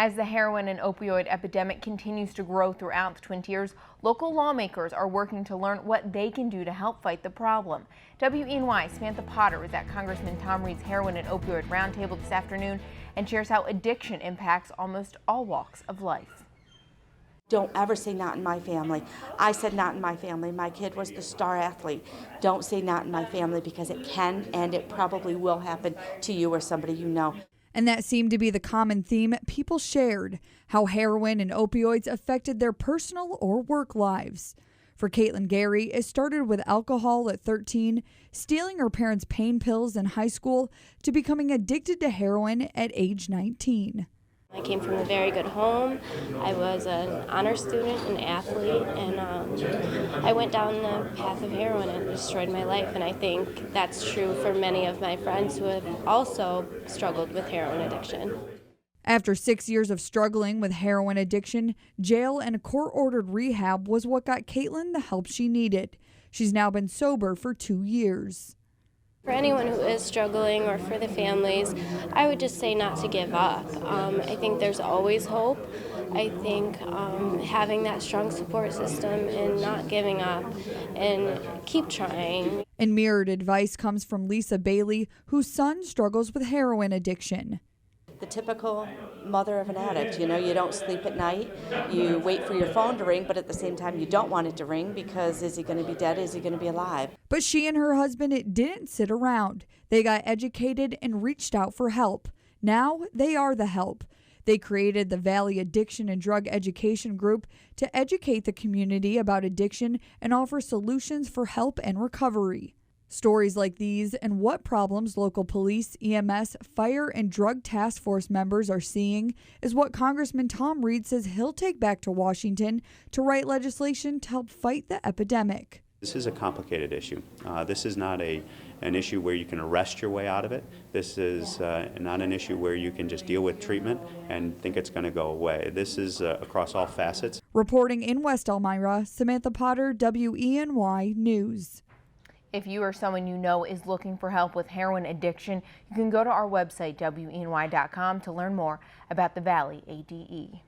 As the heroin and opioid epidemic continues to grow throughout the Twin Tiers, local lawmakers are working to learn what they can do to help fight the problem. WENY Samantha Potter was at Congressman Tom Reed's Heroin and Opioid Roundtable this afternoon and shares how addiction impacts almost all walks of life. Don't ever say not in my family. I said not in my family. My kid was the star athlete. Don't say not in my family, because it can and it probably will happen to you or somebody you know. And that seemed to be the common theme people shared, how heroin and opioids affected their personal or work lives. For Caitlin Gary, it started with alcohol at 13, stealing her parents' pain pills in high school, to becoming addicted to heroin at age 19. I came from a very good home. I was an honor student, an athlete, and I went down the path of heroin and it destroyed my life. And I think that's true for many of my friends who have also struggled with heroin addiction. After 6 years of struggling with heroin addiction, jail and court-ordered rehab was what got Caitlin the help she needed. She's now been sober for 2 years. For anyone who is struggling, or for the families, I would just say not to give up. I think there's always hope. I think having that strong support system and not giving up and keep trying. And mirrored advice comes from Lisa Bailey, whose son struggles with heroin addiction. The typical mother of an addict, you don't sleep at night, you wait for your phone to ring, but at the same time you don't want it to ring, because is he going to be dead, is he going to be alive? But she and her husband didn't sit around. They got educated and reached out for help. Now they are the help. They created the Valley Addiction and Drug Education Group to educate the community about addiction and offer solutions for help and recovery. Stories like these and what problems local police, EMS, fire, and drug task force members are seeing is what Congressman Tom Reed says he'll take back to Washington to write legislation to help fight the epidemic. This is a complicated issue. This is not an issue where you can arrest your way out of it. This is not an issue where you can just deal with treatment and think it's going to go away. This is across all facets. Reporting in West Elmira, Samantha Potter, WENY News. If you or someone you know is looking for help with heroin addiction, you can go to our website, WENY.com, to learn more about the Valley ADE.